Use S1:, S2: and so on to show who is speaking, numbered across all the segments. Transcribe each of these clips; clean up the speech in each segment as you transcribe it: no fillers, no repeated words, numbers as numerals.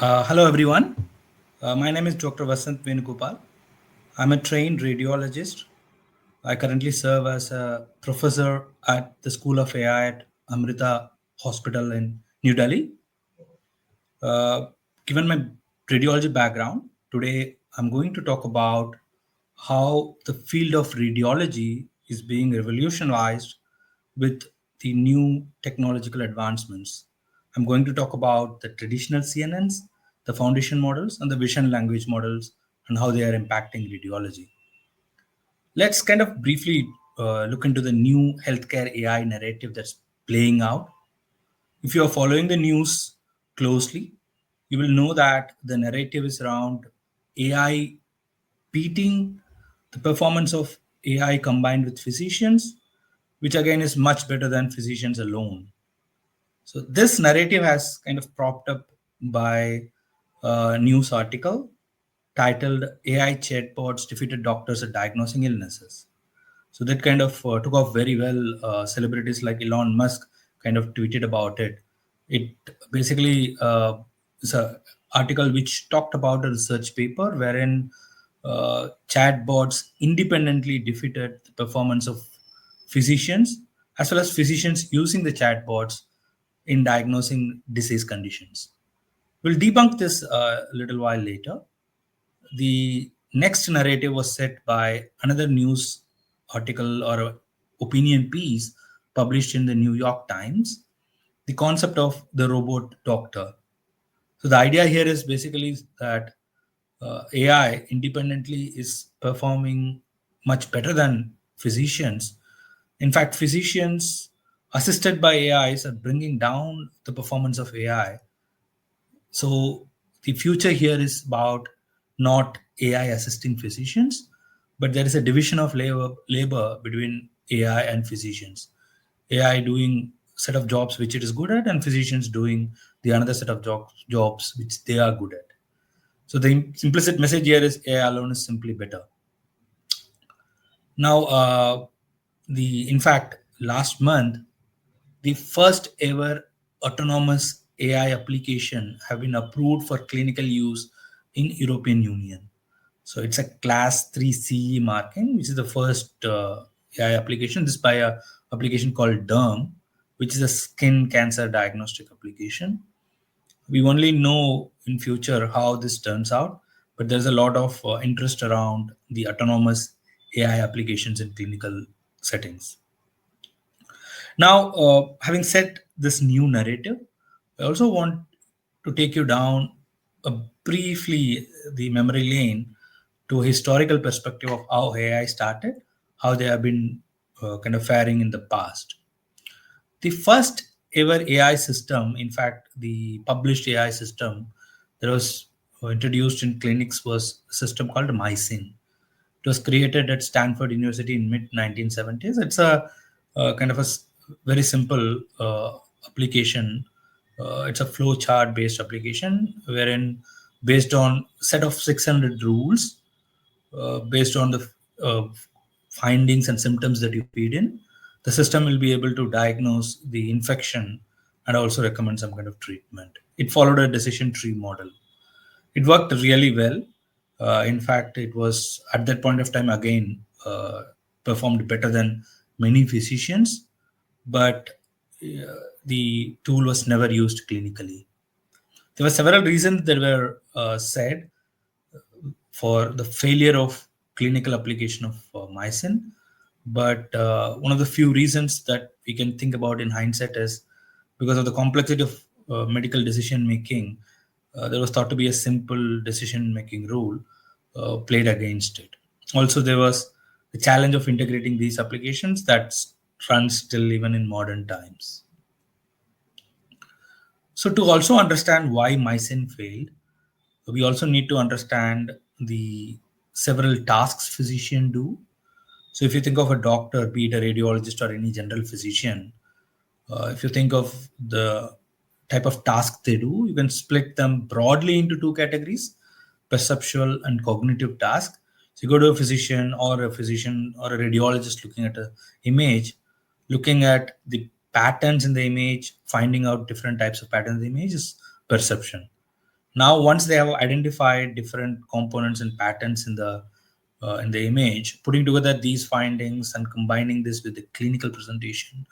S1: Hello, everyone. My name is Dr. Vasant Venugopal. I'm a trained radiologist. I currently serve as a professor at the School of AI at Amrita Hospital in New Delhi. Uh, Given my radiology background, today I'm going to talk about how the field of radiology is being revolutionized with the new technological advancements. I'm going to talk about the traditional CNNs, the foundation models, and the vision language models, and how they are impacting radiology. Let's kind of briefly look into the new healthcare AI narrative that's playing out. If you are following the news closely, you will know that the narrative is around AI beating the performance of AI combined with physicians, which again is much better than physicians alone. So this narrative has kind of propped up by a news article titled AI Chatbots Defeated Doctors at Diagnosing Illnesses. So that kind of took off very well. Celebrities like Elon Musk kind of tweeted about it. It basically is an article which talked about a research paper wherein chatbots independently defeated the performance of physicians as well as physicians using the chatbots in diagnosing disease conditions. We'll debunk this a little while later. The next narrative was set by another news article or opinion piece published in the New York Times, the concept of the robot doctor. So the idea here is basically that AI independently is performing much better than physicians. In fact, physicians assisted by AIs are bringing down the performance of AI. So the future here is about not AI assisting physicians, but there is a division of labor between AI and physicians. AI doing set of jobs which it is good at, and physicians doing the another set of jobs which they are good at. So the implicit message here is AI alone is simply better. Now, the in fact last month the first ever autonomous AI application have been approved for clinical use in European Union. So it's a class 3 CE marking, which is the first AI application. This by a application called DERM, which is a skin cancer diagnostic application. We only know in future how this turns out, but there's a lot of interest around the autonomous AI applications in clinical settings. Now, having set this new narrative, I also want to take you down briefly the memory lane to a historical perspective of how AI started, how they have been kind of faring in the past. The first ever AI system, in fact, the published AI system that was introduced in clinics was a system called Mycin. It was created at Stanford University in mid 1970s. It's a kind of very simple application. It's a flow chart based application wherein, based on set of 600 rules, based on the findings and symptoms that you feed in, the system will be able to diagnose the infection and also recommend some kind of treatment. It followed a decision tree model. It worked really well. In fact, it was at that point of time again performed better than many physicians, but the tool was never used clinically. There were several reasons that were said for the failure of clinical application of mycin, but one of the few reasons that we can think about in hindsight is because of the complexity of medical decision making. There was thought to be a simple decision making rule played against it. Also, there was the challenge of integrating these applications that runs still even in modern times. So, to also understand why mycin failed, we also need to understand the several tasks physician do. So, if you think of a doctor, be it a radiologist or any general physician, if you think of the type of task they do, you can split them broadly into two categories: perceptual and cognitive task. So you go to a physician or a radiologist looking at an image, looking at the patterns in the image, finding out different types of patterns in the image is perception. Now, once they have identified different components and patterns in the image, putting together these findings and combining this with the clinical presentation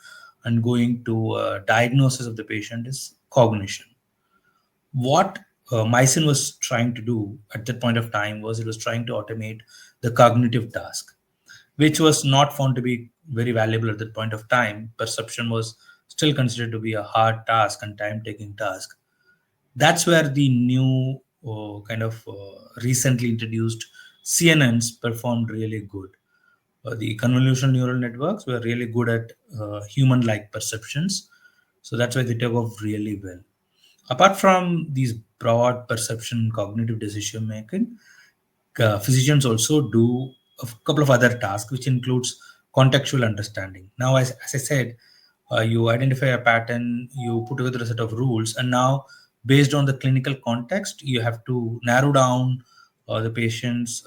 S1: and going to diagnosis of the patient is cognition. What Mycin was trying to do at that point of time was it was trying to automate the cognitive task, which was not found to be very valuable at that point of time. Perception was still considered to be a hard task and time taking task. That's where the new recently introduced CNNs performed really good. The convolutional neural networks were really good at human like perceptions. So that's why they took off really well. Apart from these broad perception, cognitive decision making, physicians also do a couple of other tasks, which includes contextual understanding. Now, as I said, you identify a pattern, you put together a set of rules, and now, based on the clinical context, you have to narrow down the patient's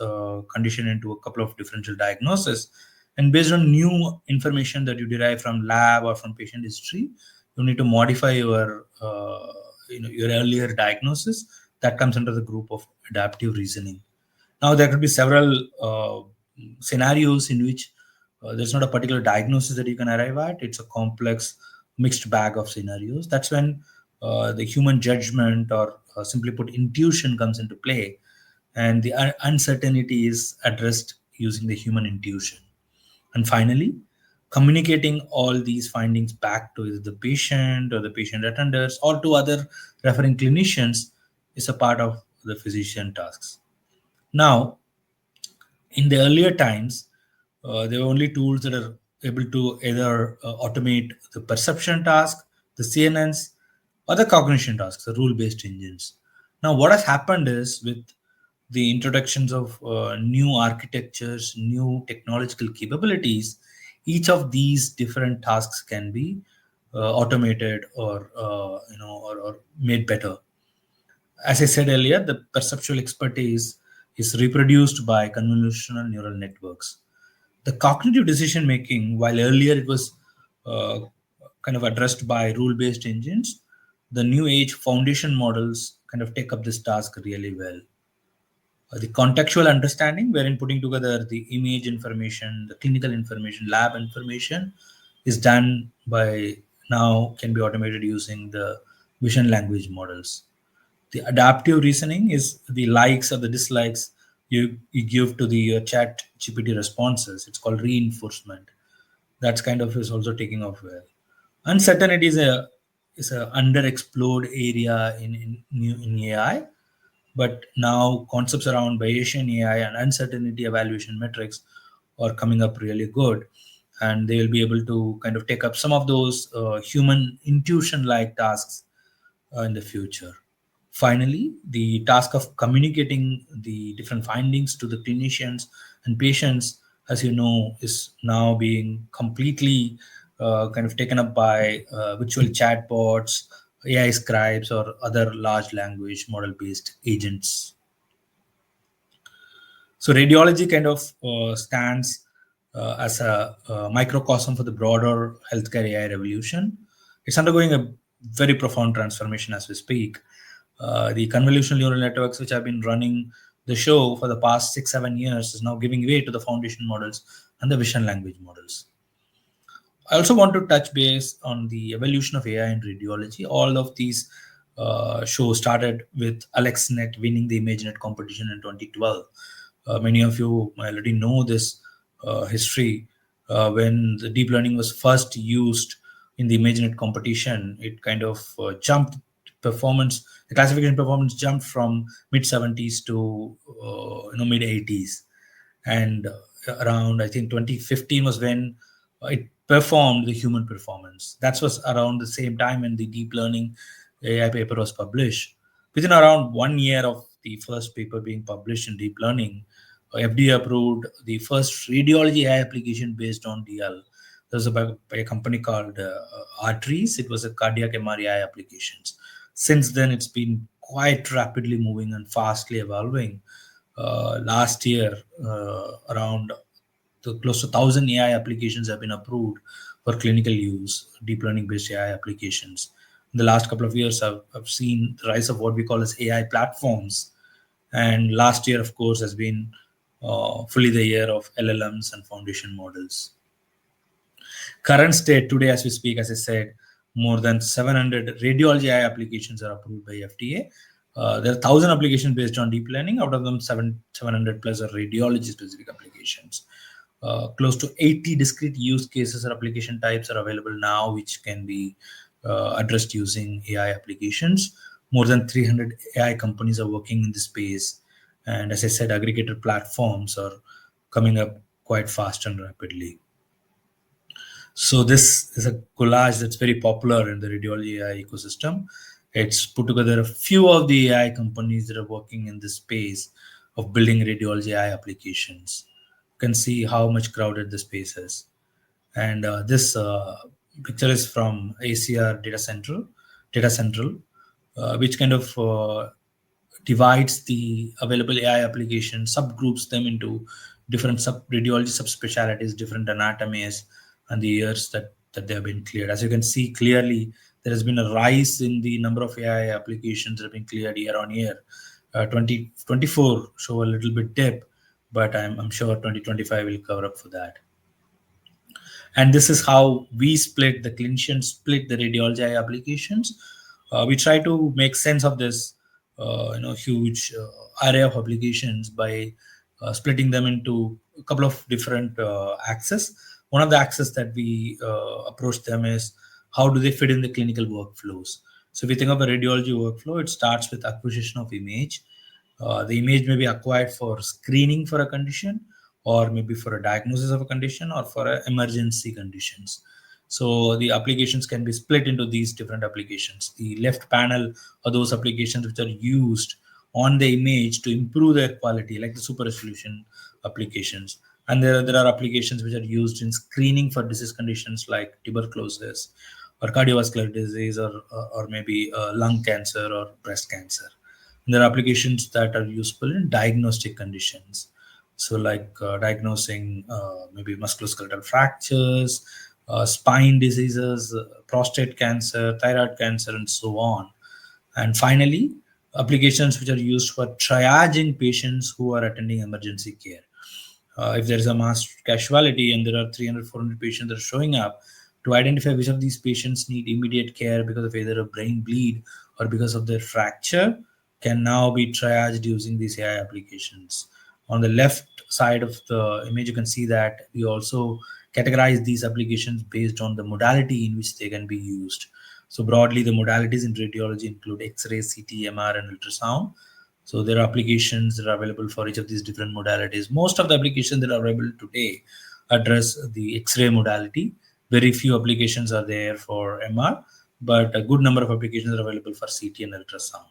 S1: condition into a couple of differential diagnoses. And based on new information that you derive from lab or from patient history, you need to modify your earlier diagnosis. That comes under the group of adaptive reasoning. Now, there could be several scenarios in which there's not a particular diagnosis that you can arrive at. It's a complex, mixed bag of scenarios. That's when the human judgment, or simply put, intuition, comes into play, and the uncertainty is addressed using the human intuition. And finally, communicating all these findings back to either the patient or the patient attenders or to other referring clinicians is a part of the physician tasks. Now, in the earlier times, there were only tools that are able to either automate the perception task, the CNNs, or the cognition tasks, the rule-based engines. Now, what has happened is with the introductions of new architectures, new technological capabilities, each of these different tasks can be automated or made better. As I said earlier, the perceptual expertise is reproduced by convolutional neural networks. The cognitive decision making, while earlier it was uh, kind of addressed by rule based engines, the new age foundation models kind of take up this task really well. The contextual understanding, wherein putting together the image information, the clinical information, lab information, is done by now can be automated using the vision language models. The adaptive reasoning is the likes or the dislikes you give to the chat GPT responses. It's called reinforcement. That's kind of is also taking off well. Uncertainty is a underexplored area in AI, but now concepts around Bayesian AI and uncertainty evaluation metrics are coming up really good, and they will be able to kind of take up some of those human intuition like tasks in the future. Finally, the task of communicating the different findings to the clinicians and patients, as you know, is now being completely kind of taken up by virtual chatbots, AI scribes, or other large language model based agents. So radiology kind of stands as a microcosm for the broader healthcare AI revolution. It's undergoing a very profound transformation as we speak. The convolutional neural networks, which have been running the show for the past 6-7 years, is now giving way to the foundation models and the vision language models. I also want to touch base on the evolution of AI in radiology. All of these shows started with AlexNet winning the ImageNet competition in 2012. Many of you already know this history. When the deep learning was first used in the ImageNet competition, it kind of jumped performance. The classification performance jumped from mid 70s to mid 80s, and around I think 2015 was when it performed the human performance. That was around the same time when the deep learning AI paper was published. Within around 1 year of the first paper being published in deep learning, FDA approved the first radiology AI application based on DL. There was by a company called Arteries. It was a cardiac MRI applications. Since then, it's been quite rapidly moving and fastly evolving. Last year, around close to 1,000 AI applications have been approved for clinical use, deep learning based AI applications. in the last couple of years, I've seen the rise of what we call as AI platforms. And last year, of course, has been fully the year of LLMs and foundation models. Current state today, as we speak, as I said, more than 700 radiology AI applications are approved by FDA. There are 1,000 applications based on deep learning. Out of them, 700 plus are radiology specific applications. Close to 80 discrete use cases or application types are available now, which can be addressed using AI applications. More than 300 AI companies are working in this space. And as I said, aggregator platforms are coming up quite fast and rapidly. So this is a collage that's very popular in the radiology AI ecosystem. It's put together a few of the AI companies that are working in this space of building radiology AI applications. You can see how much crowded the space is. And this picture is from ACR Data Central, which kind of divides the available AI applications, subgroups them into different radiology subspecialties, different anatomies, and the years that they have been cleared. As you can see clearly, there has been a rise in the number of AI applications that have been cleared year on year. 2024 show a little bit dip, but I'm sure 2025 will cover up for that. And this is how we split the clinicians split the radiology AI applications. We try to make sense of this huge array of applications by splitting them into a couple of different axes. One of the axes that we approach them is how do they fit in the clinical workflows. So if we think of a radiology workflow, it starts with acquisition of image. The image may be acquired for screening for a condition, or maybe for a diagnosis of a condition, or for emergency conditions. So the applications can be split into these different applications. The left panel are those applications which are used on the image to improve their quality, like the super resolution applications. And there are applications which are used in screening for disease conditions like tuberculosis or cardiovascular disease, or maybe lung cancer or breast cancer. And there are applications that are useful in diagnostic conditions. So like diagnosing maybe musculoskeletal fractures, spine diseases, prostate cancer, thyroid cancer, and so on. And finally, applications which are used for triaging patients who are attending emergency care. If there is a mass casualty and there are 300, 400 patients that are showing up, to identify which of these patients need immediate care because of either a brain bleed or because of their fracture, can now be triaged using these AI applications. On the left side of the image, you can see that we also categorize these applications based on the modality in which they can be used. So broadly, the modalities in radiology include X-ray, CT, MR, and ultrasound. So there are applications that are available for each of these different modalities. Most of the applications that are available today address the X-ray modality. Very few applications are there for MR, but a good number of applications are available for CT and ultrasound.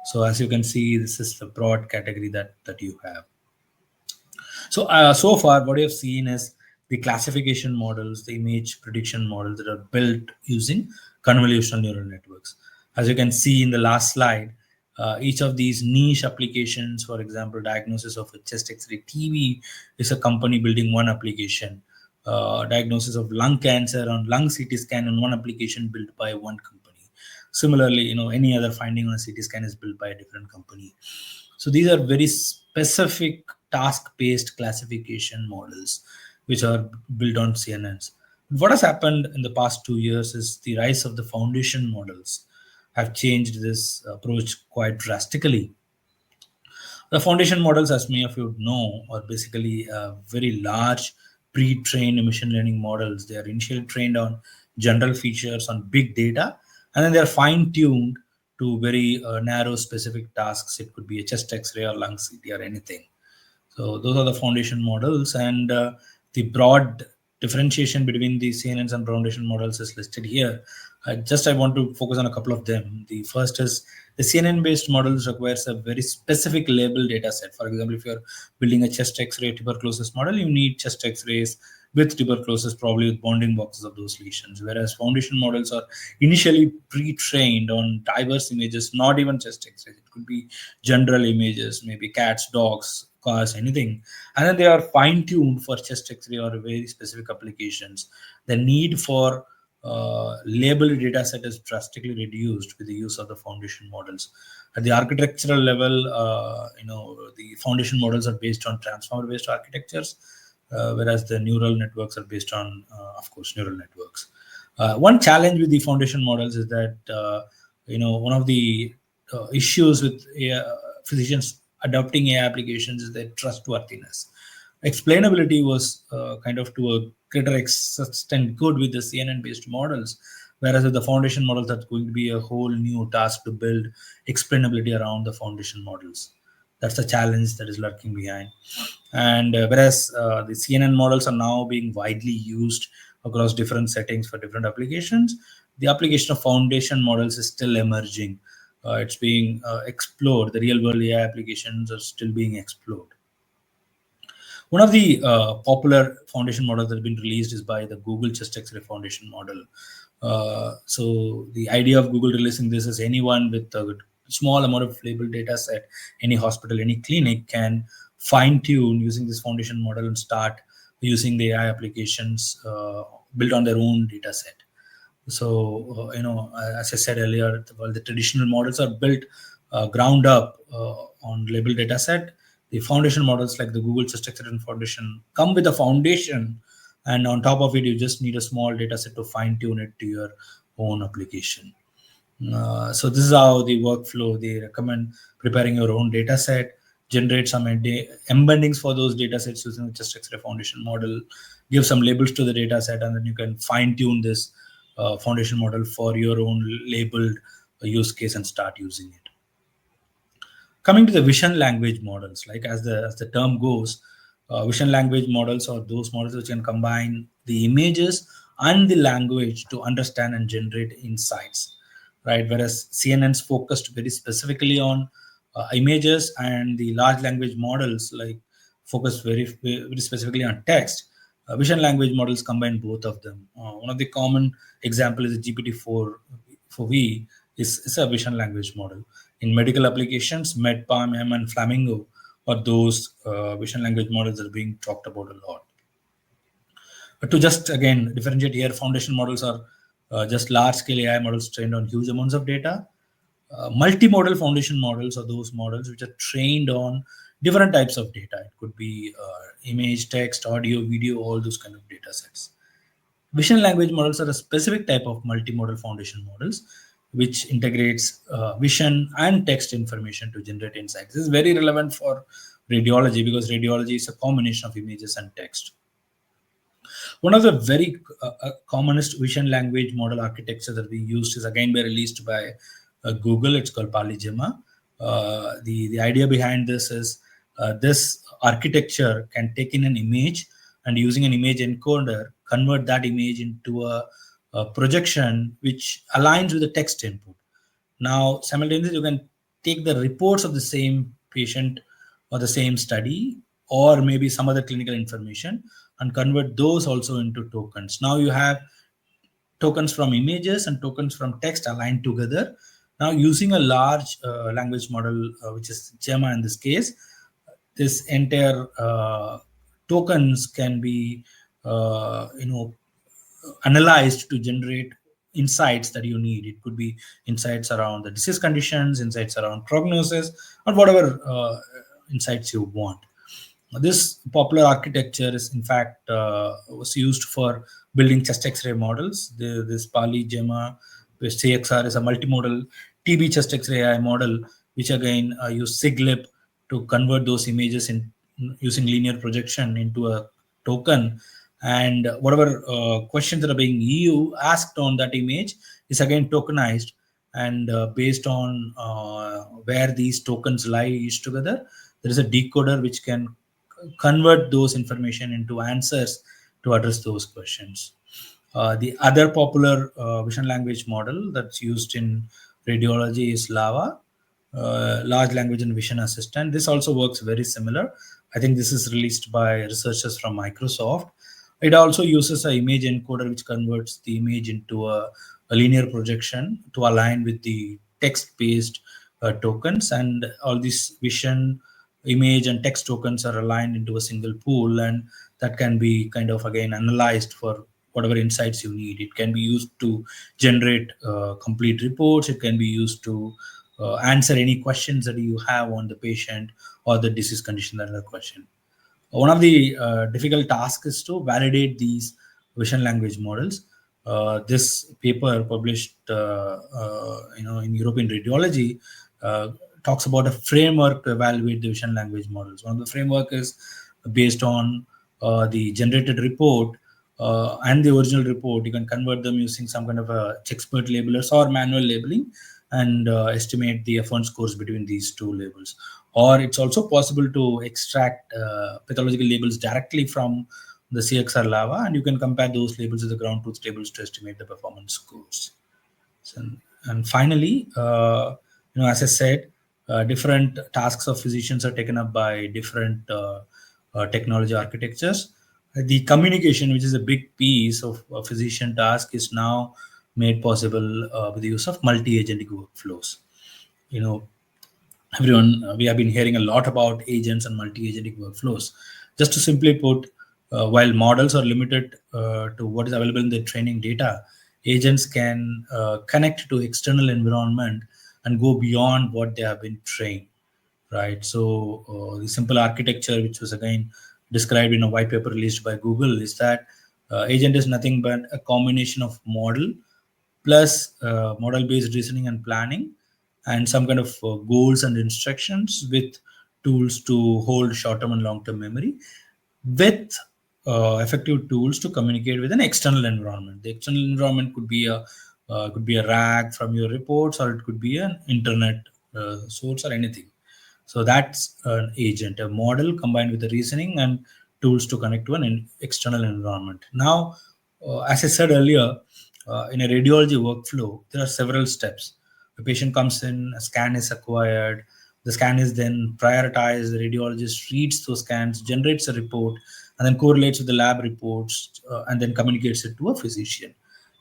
S1: So as you can see, this is the broad category that you have. So far, what you have seen is the classification models, the image prediction models that are built using convolutional neural networks. As you can see in the last slide, each of these niche applications, for example, diagnosis of a chest X-ray TB, is a company building one application. Diagnosis of lung cancer on lung CT scan on one application built by one company. Similarly, any other finding on a CT scan is built by a different company. So these are very specific task-based classification models which are built on CNNs. What has happened in the past 2 years is the rise of the foundation models have changed this approach quite drastically. The foundation models, as many of you know, are basically very large pre-trained machine learning models. They are initially trained on general features on big data, and then they are fine-tuned to very narrow specific tasks. It could be a chest X-ray or lung CT or anything. So those are the foundation models, and the broad differentiation between the CNNs and foundation models is listed here. I want to focus on a couple of them. The first is the CNN-based models requires a very specific label data set. For example, if you're building a chest X-ray tuberculosis model, you need chest X-rays with tuberculosis, probably with bounding boxes of those lesions. Whereas foundation models are initially pre-trained on diverse images, not even chest X-rays. It could be general images, maybe cats, dogs, cars, anything. And then they are fine-tuned for chest X-ray or very specific applications. The need for labeled data set is drastically reduced with the use of the foundation models. At the architectural level, the foundation models are based on transformer-based architectures, whereas the neural networks are based on, of course, neural networks. One challenge with the foundation models is that, one of the issues with physicians adopting AI applications is their trustworthiness. Explainability was kind of to a greater extent good with the CNN based models, whereas with the foundation models, that's going to be a whole new task to build explainability around the foundation models. That's the challenge that is lurking behind. And whereas the CNN models are now being widely used across different settings for different applications, the application of foundation models is still emerging. It's being explored. The real world AI applications are still being explored. One of the popular foundation models that has been released is by the Google Chest X-ray Foundation model. So the idea of Google releasing this is anyone with a small amount of labeled data set, any hospital, any clinic can fine tune using this foundation model and start using the AI applications built on their own data set. So, as I said earlier, while the traditional models are built ground up on labeled data set, the foundation models like the Google Structured Foundation come with a foundation, and on top of it, you just need a small data set to fine tune it to your own application. So this is how the workflow. They recommend preparing your own data set, generate some embeddings for those data sets using the Just X-ray Foundation model, give some labels to the data set, and then you can fine tune this foundation model for your own labeled use case and start using it. Coming to the vision language models, like as the term goes, vision language models are those models which can combine the images and the language to understand and generate insights, right? Whereas CNNs focused very specifically on images, and the large language models like focus very specifically on text. Vision language models combine both of them. One of the common example is the GPT-4 for V is a vision language model. In medical applications, MedPalm, M, and Flamingo are those vision language models that are being talked about a lot. But to just again differentiate here, foundation models are just large-scale AI models trained on huge amounts of data. Multimodal foundation models are those models which are trained on different types of data. It could be image, text, audio, video, all those kind of data sets. Vision language models are a specific type of multimodal foundation models which integrates vision and text information to generate insights. This is very relevant for radiology because radiology is a combination of images and text. One of the very commonest vision language model architecture that we used is again released by Google. It's called Polygemma. The idea behind this is this architecture can take in an image and using an image encoder, convert that image into a projection which aligns with the text input. Now, simultaneously, you can take the reports of the same patient or the same study or maybe some other clinical information and convert those also into tokens. Now you have tokens from images and tokens from text aligned together. Now using a large language model, which is Gemma in this case, this entire tokens can be, analyzed to generate insights that you need. It could be insights around the disease conditions, insights around prognosis, or whatever insights you want. This popular architecture is, in fact, was used for building chest X-ray models. This Polygemma CXR is a multimodal TB chest X-ray AI model, which again use SIGLIP to convert those images in using linear projection into a token. And whatever questions that are being asked on that image is again tokenized. And based on where these tokens lie each together, there is a decoder which can convert those information into answers to address those questions. The other popular vision language model that's used in radiology is LAVA, large language and vision assistant. This also works very similar. I think this is released by researchers from Microsoft. It also uses an image encoder which converts the image into a linear projection to align with the text-based tokens, and all these vision, image, and text tokens are aligned into a single pool, and that can be kind of again analyzed for whatever insights you need. It can be used to generate complete reports. It can be used to answer any questions that you have on the patient or the disease condition that are questioned. One of the difficult tasks is to validate these vision language models. This paper published, in European Radiology, uh, talks about a framework to evaluate the vision language models. One of the framework is based on the generated report and the original report. You can convert them using some kind of a expert labelers or manual labeling, and estimate the F1 scores between these two labels. Or it's also possible to extract pathological labels directly from the CXR lava, and you can compare those labels with the ground truth tables to estimate the performance scores. So, and finally, as I said, different tasks of physicians are taken up by different technology architectures. The communication, which is a big piece of a physician task, is now made possible with the use of multi-agentic workflows. You know, everyone, we have been hearing a lot about agents and multi-agentic workflows. Just to simply put, while models are limited to what is available in the training data, agents can connect to external environment and go beyond what they have been trained, right? So the simple architecture, which was again described in a white paper released by Google, is that agent is nothing but a combination of model plus model-based reasoning and planning, and some kind of goals and instructions with tools to hold short-term and long-term memory, with effective tools to communicate with an external environment. The external environment could be a rack from your reports, or it could be an internet source or anything. So that's an agent, a model combined with the reasoning and tools to connect to an external environment. Now, as I said earlier, in a radiology workflow, there are several steps. The patient comes in, a scan is acquired, the scan is then prioritized, the radiologist reads those scans, generates a report, and then correlates with the lab reports, and then communicates it to a physician.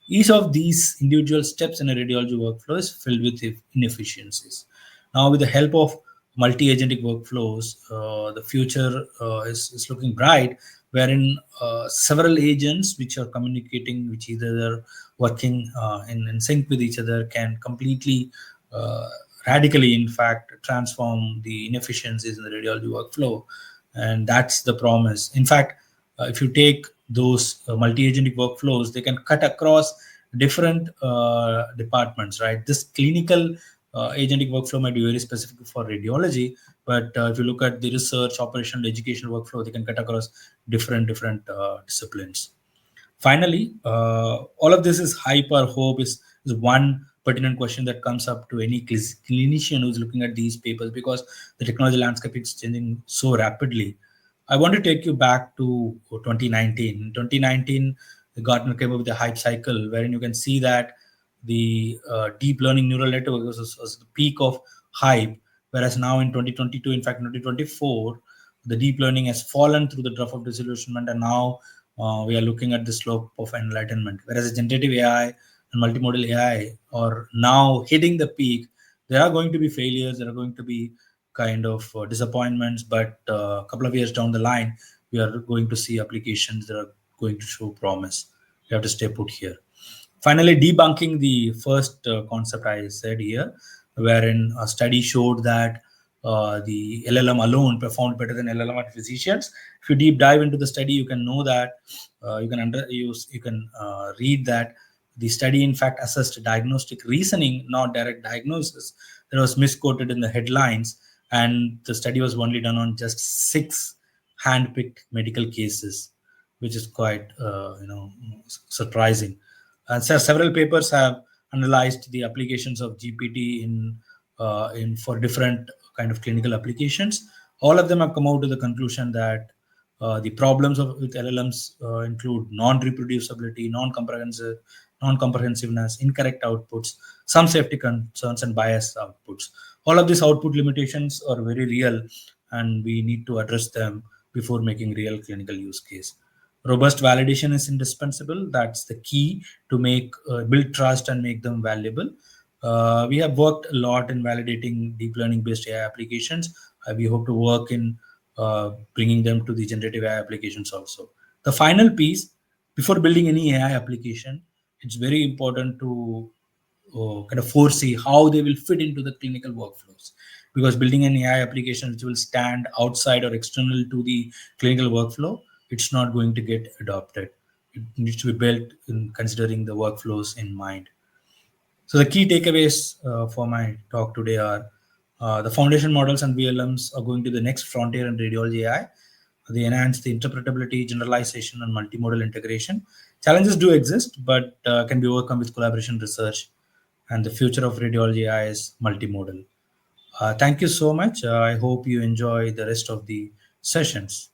S1: Each of these individual steps in a radiology workflow is filled with inefficiencies. Now, with the help of multi-agentic workflows, the future is looking bright, wherein several agents which are communicating, which either are working in sync with each other, can completely, radically, in fact, transform the inefficiencies in the radiology workflow. And that's the promise. In fact, if you take those multi-agentic workflows, they can cut across different departments, right? This clinical agentic workflow might be very specific for radiology, but if you look at the research, operational, educational workflow, they can cut across different disciplines. Finally, all of this is hype or hope is one pertinent question that comes up to any clinician who's looking at these papers, because the technology landscape is changing so rapidly. I want to take you back to 2019. In 2019, Gartner came up with a hype cycle wherein you can see that the deep learning neural network was the peak of hype, whereas now in 2022, in fact, 2024, the deep learning has fallen through the trough of disillusionment, and now we are looking at the slope of enlightenment. Whereas generative AI and multimodal AI are now hitting the peak. There are going to be failures, there are going to be kind of disappointments, but a couple of years down the line, we are going to see applications that are going to show promise. You have to stay put here. Finally, debunking the first concept I said here, wherein a study showed that the LLM alone performed better than LLM at physicians. If you deep dive into the study, you can know that you can read that the study in fact assessed diagnostic reasoning, not direct diagnosis. That was misquoted in the headlines, and the study was only done on just 6 hand-picked medical cases, which is quite surprising. And so several papers have analyzed the applications of GPT in for different kind of clinical applications. All of them have come out to the conclusion that the problems with LLMs include non-reproducibility, non-comprehensiveness, incorrect outputs, some safety concerns, and biased outputs. All of these output limitations are very real, and we need to address them before making real clinical use case. Robust validation is indispensable. That's the key to make build trust and make them valuable. We have worked a lot in validating deep learning based AI applications. We hope to work in bringing them to the generative AI applications also. The final piece before building any AI application, it's very important to kind of foresee how they will fit into the clinical workflows. Because building an AI application which will stand outside or external to the clinical workflow, it's not going to get adopted. It needs to be built in considering the workflows in mind. So the key takeaways for my talk today are the foundation models and VLMs are going to the next frontier in radiology AI. They enhance the interpretability, generalization, and multimodal integration. Challenges do exist, but can be overcome with collaboration research. And the future of radiology AI is multimodal. Thank you so much. I hope you enjoy the rest of the sessions.